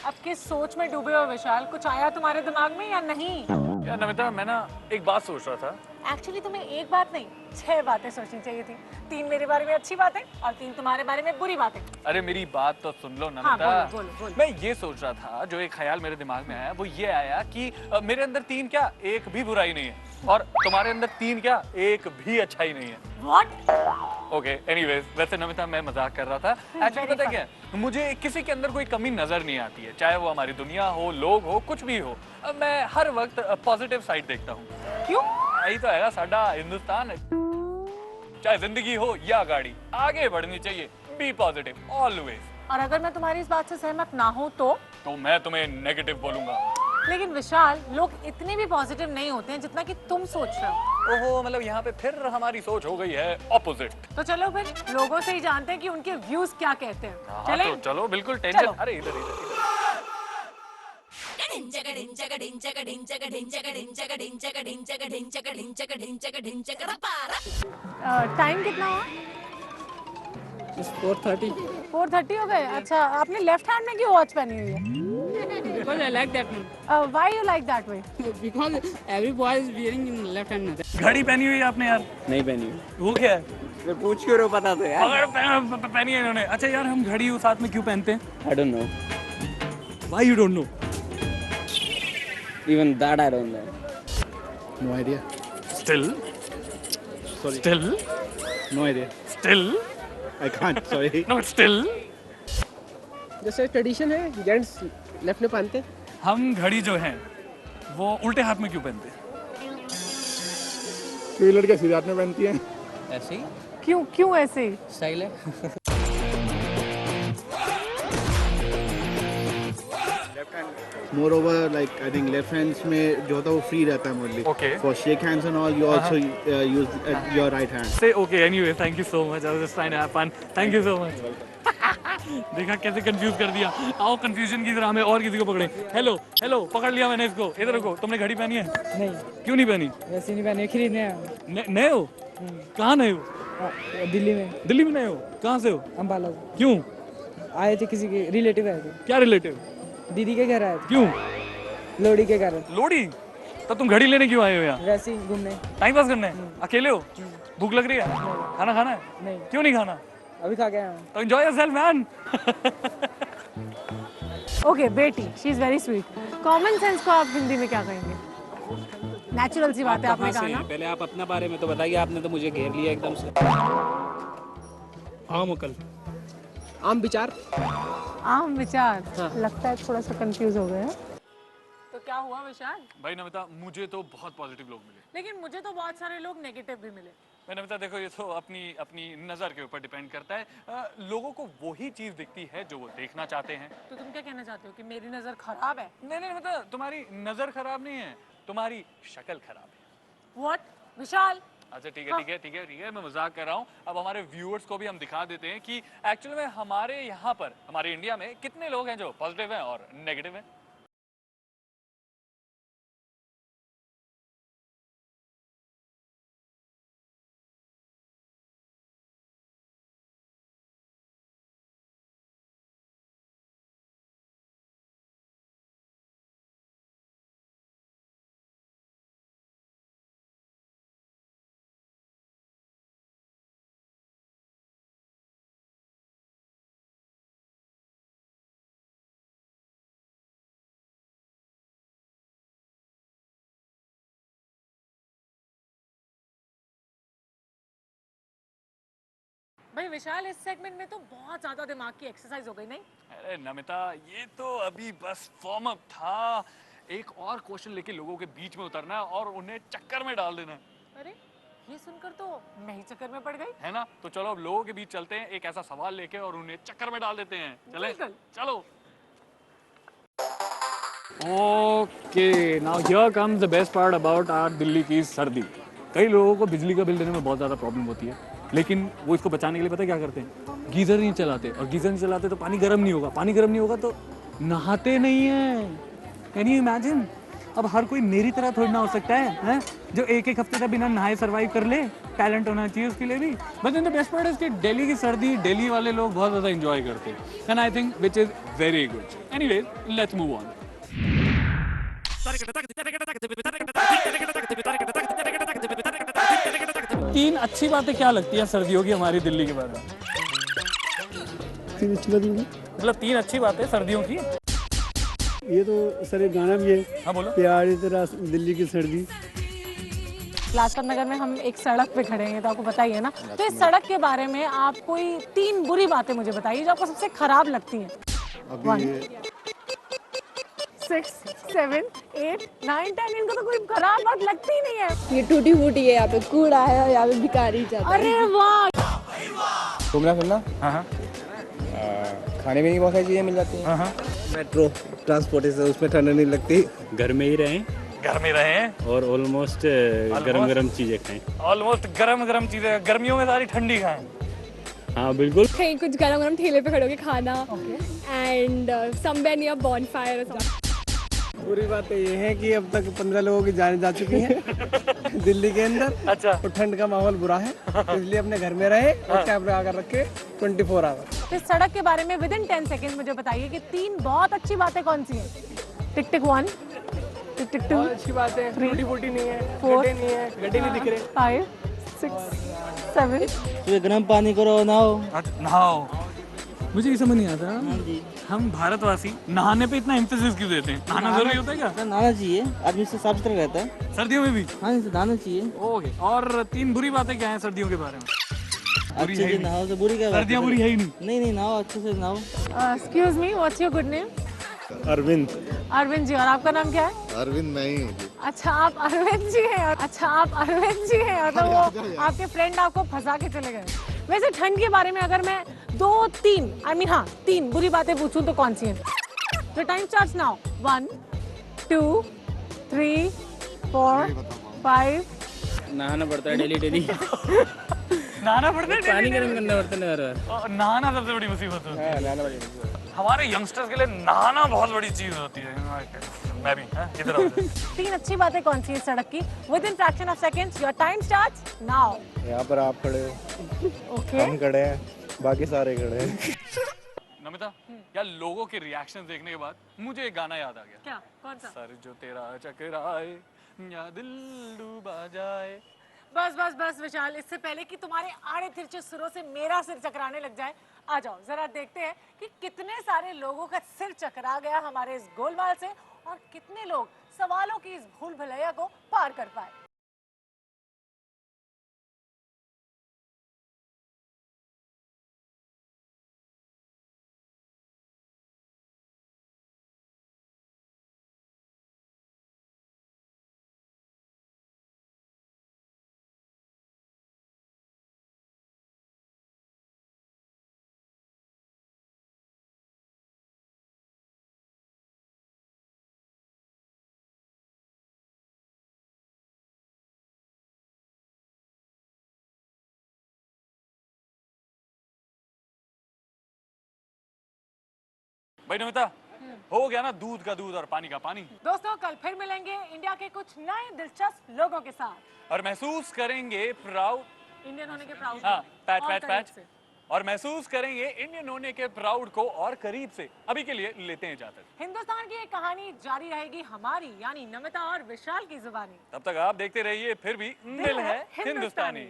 अब किस सोच में डूबे हो विशाल? कुछ आया तुम्हारे दिमाग में या नहीं? यार नमिता, मैं ना एक बात सोच रहा था। एक्चुअली तुम्हें एक बात नहीं 6 बातें सोचनी चाहिए थी। 3 मेरे बारे में अच्छी बातें और 3 तुम्हारे बारे में बुरी बातें। अरे मेरी बात तो सुन लो हाँ, नमिता। बोलो, बोलो। मैं ये सोच रहा था, जो एक ख्याल मेरे दिमाग में आया वो ये आया कि मेरे अंदर 3 क्या, एक भी बुराई नहीं है, और तुम्हारे अंदर 3 क्या, एक भी अच्छाई नहीं है। What? ओके, एनीवेज, वैसे नमिता मैं मजाक कर रहा था। एक्चुअली very पता क्या है, मुझे किसी के अंदर कोई कमी नजर नहीं आती है, चाहे वो हमारी दुनिया हो, लोग हो, कुछ भी हो। मैं हर वक्त पॉजिटिव साइड देखता हूँ। क्यों? यही तो है साडा हिंदुस्तान। चाहे जिंदगी हो या गाड़ी, आगे बढ़नी चाहिए। Be positive always. और अगर मैं तुम्हारी इस बात से सहमत ना हूँ तो मैं तुम्हें नेगेटिव बोलूंगा। लेकिन विशाल, लोग इतने भी पॉजिटिव नहीं होते हैं जितना कि तुम सोच रहे हो। ओहो, मतलब यहाँ पे फिर हमारी सोच हो गई है ऑपोजिट। तो चलो फिर लोगों से ही जानते हैं कि उनके व्यूज क्या कहते हैं। हाँ, चलें? तो चलो, बिल्कुल टेंशन। चलो। अरे इधर इधर इधर। टाइम कितना हुआ? 4:30 4:30 हो गए। अच्छा, आपने लेफ्ट हैंड में क्यों वॉच पहनी हुई है? because I like that one. Why you like that way? Because every boy is wearing in left hand. घड़ी पहनी हुई है आपने यार? नहीं पहनी। वो क्या है? मैं पूछ क्यों रहा हूँ, पता तो यार। अगर पहनी है इन्होंने। अच्छा यार, हम घड़ी साथ में क्यों पहनते हैं? I don't know. Why you don't know? Even that I don't know. No idea. Still. Sorry. Still. No idea. Still. I can't. Sorry. No, still. जैसे ट्रेडिशन है, जेंट्स लेफ्ट में पहनते हैं। हम घड़ी जो है वो उल्टे हाथ में क्यों पहनते हैं? कोई लड़कियां सीधे हाथ में पहनती हैं। ऐसे ही क्यों ऐसे? स्टाइल है। Moreover, like I think left hands में जो होता है वो free रहता है mostly. Okay. For shake hands and all, you also use your right hand. Say okay anyway. Thank you so much. I was just trying to have fun. Thank you so much. देखा कैसे confuse कर दिया। आओ confusion की तरह हमें और किसी को पकड़े। हेलो हेलो, पकड़ लिया मैंने इसको। इधर रुको। तुमने घड़ी पहनी है? नहीं, क्यों नहीं पहनी? वैसे नहीं पहने, खरीदने हैं। नए हो? कहाँ नए हो? दिल्ली में, दिल्ली में नए हो? कहाँ से हो? अम्बाला से क्यों? आए थे, किसी के रिलेटिव आए थे, क्या रिलेटिव? दीदी के घर आए थे, क्यों? लोहड़ी के घर। लोहड़ी? तो तुम घड़ी लेने क्यों आए हो यहाँ? वैसे ही घूमने। टाइम पास करने? अकेले हो? भूख लग रही है? खाना खाना है? नहीं, क्यों नहीं खाना? अभी खा के आया हूँ। तो एंजॉय योरसेल्फ मैन। ओके बेटी, she is very sweet. Common sense को आप हिंदी में क्या कहेंगे? नेचुरल सी बात है, आपने कहा ना। पहले आप अपने बारे में तो बताइए, आपने तो मुझे घेर लिया एकदम से। आम अकल। आम विचार। आम विचार। लगता है थोड़ा सा कंफ्यूज हो गए हैं। तो क्या हुआ विशाल? भाई नमिता, मुझे तो बहुत पॉजिटिव लोग मिले। लेकिन मुझे तो बहुत सारे लोग नेगेटिव भी मिले। नमिता देखो, ये तो अपनी अपनी नज़र के ऊपर डिपेंड करता है। लोगों को वही चीज़ दिखती है जो वो देखना चाहते हैं। तो तुम क्या कहना चाहते हो कि मेरी नजर खराब है? नहीं नहीं, मतलब तुम्हारी नज़र खराब नहीं है, तुम्हारी शक्ल खराब है। व्हाट विशाल? अच्छा ठीक है ठीक है ठीक है ठीक है, मैं मजाक कर रहा हूँ। अब हमारे व्यूअर्स को भी हम दिखा देते हैं कि एक्चुअली में हमारे यहाँ पर, हमारे इंडिया में कितने लोग हैं जो पॉजिटिव हैं और नेगेटिव हैं। भाई विशाल, इस सेगमेंट में तो बहुत ज्यादा दिमाग की एक्सरसाइज हो गई नहीं? अरे नमिता, ये तो अभी बस वार्म अप था। एक और क्वेश्चन लेके लोगों के बीच में उतरना है और उन्हें चक्कर में डाल देना है। अरे ये सुनकर तो मैं ही चक्कर में पड़ गई। है ना? तो चलो अब लोगों के बीच चलते हैं, एक ऐसा सवाल लेके और उन्हें चक्कर में डाल देते हैं। चले? बिल्कुल। चलो। Okay, now here comes the best part about our Delhi की सर्दी। कई लोगों को बिजली का बिल देने में बहुत ज़्यादा प्रॉब्लम होती है, लेकिन वो इसको बचाने के लिए पता है क्या करते हैं? गीज़र नहीं चलाते, और गीज़र नहीं चलाते तो पानी गर्म नहीं होगा, पानी गर्म नहीं होगा तो नहाते नहीं हैं। Can you imagine? अब हर कोई मेरी तरह थोड़ी ना हो सकता है, हैं? जो एक हफ्ते तक बिना नहाए सर्वाइव कर ले। टैलेंट होना चाहिए उसके लिए भी। But in the best part is कि दिल्ली की सर्दी दिल्ली वाले लोग बहुत ज़्यादा एंजॉय करते हैं and I think which is very good. Anyways let's move on. तीन अच्छी बातें क्या लगती हैं सर्दियों की हमारी दिल्ली के बारे में? तीन अच्छी बात होगी। मतलब तीन अच्छी बातें सर्दियों की। ये तो सर एक गाना भी है। हाँ बोलो। प्यारी तेरा दिल्ली की सर्दी। लाजपत नगर में हम एक सड़क पे खड़े हैं तो आपको पता ही है ना, तो इस सड़क के बारे में आप कोई तीन बुरी बातें मुझे बताइए जो आपको सबसे खराब लगती हैं। 1 6 7 8 9 10 इनको तो कोई खराब बात लगती ही नहीं है। ये टूटी फूटी है, यहाँ पे कूड़ा है और यहाँ पे भिखारी जाता है। अरे वाह। घूमना फिरना, हाँ खाने में बहुत सारी चीज़ें मिल जाती हैं। हाँ। मेट्रो ट्रांसपोर्टेशन, उसमें ठंड नहीं लगती। घर में ही रहें घर में रहे हैं और ऑलमोस्ट गरम गरम चीज़ें खाएं। ऑलमोस्ट गरम गरम चीजें, गर्मियों में सारी ठंडी खाएं। हाँ बिल्कुल। कहीं कुछ गरम गरम ठेले पे खड़े होके खाना एंड समवेयर नियर बॉनफायर। बुरी बात ये है कि अब तक 15 लोगों की जान जा चुकी हैं दिल्ली के अंदर। अच्छा। तो ठंड का माहौल बुरा है, इसलिए अपने घर में रहे और कैमरा आकर रखे 24 आवर। तो इस सड़क के बारे में विद इन 10 सेकेंड मुझे बताइए कि तीन बहुत अच्छी बातें कौन सी हैं। टिक टिक 1, टिक टिक 2, अच्छी बात है, टूटी फूटी नहीं है, 4 गड्ढे नहीं है, गड्ढे नहीं दिख रहे। 5 6 7। गर्म पानी करो नहाओ। नहाओ। मुझे ये समझ नहीं आता हम भारतवासी नहाने पे इतना एम्फेसिस क्यों देते हैं? नहाना जरूरी होता है क्या? नहाना चाहिए, आदमी से साफ सुथरा रहता है। सर्दियों में भी? हाँ इसे नहाना चाहिए। ओके। और तीन बुरी बातें क्या हैं सर्दियों के बारे में? बुरी अच्छे है से ही नहीं। नहाओ तो बुरी क्या बात है? सर्दियाँ बुरी है ही नहीं। नहीं नहीं नहाओ, अच्छे से नहाओ। Excuse me, what's your good name? Arvind. Arvind ji. और आपका नाम क्या है? अरविंद मैं ही हूँ जी। अच्छा आप अरविंद जी हैं। अच्छा आप अरविंद जी हैं। और तो वो आपके फ्रेंड आपको फंसा के चले गए। वैसे ठंड के बारे में अगर मैं 2-3 हाँ 3 बुरी बातें पूछूं तो कौन सी हैं? The time starts now. 1 2 3 4 5। नहाना पड़ता है डेली नहाना पड़ता है पानी गर्म करना पड़ता है हर बार। नहाना सबसे बड़ी मुसीबत होती है। नहाना पड़ेगा। हमारे यंगस्टर्स के लिए नहाना बहुत बड़ी चीज होती है। मैं भी इधर आओ। 3 अच्छी बातें कौन सी हैं सड़क की? With in fraction of seconds your time starts now. यहाँ पर आप खड़े हो, ओके। हम खड़े हैं, बाकी सारे खड़े हैं। नमिता, यार लोगों के रिएक्शन देखने के बाद मुझे एक गाना याद आ गया। क्या? कौन सा? सर जो तेरा चकराए या दिल डूबा जाए। बस बस बस विशाल, इससे पहले कि तुम्हारे आड़े तिरछे सुरों से मेरा सिर चकराने लग जाए, आ जाओ जरा देखते हैं कि कितने सारे लोगों का सिर चकरा गया हमारे इस गोलमाल से और कितने लोग सवालों की इस भूल भुलैया को पार कर पाए। भाई नमिता, हो गया ना दूध का दूध और पानी का पानी। दोस्तों कल फिर मिलेंगे इंडिया के कुछ नए दिलचस्प लोगों के साथ और महसूस करेंगे प्राउड इंडियन होने के प्राउड। हाँ पैच पैच पैच और महसूस करेंगे इंडियन होने के प्राउड को और करीब से। अभी के लिए लेते हैं इजाजत। हिंदुस्तान की एक कहानी जारी रहेगी हमारी यानी नमिता और विशाल की जुबानी। तब तक आप देखते रहिए फिर भी दिल है हिंदुस्तानी।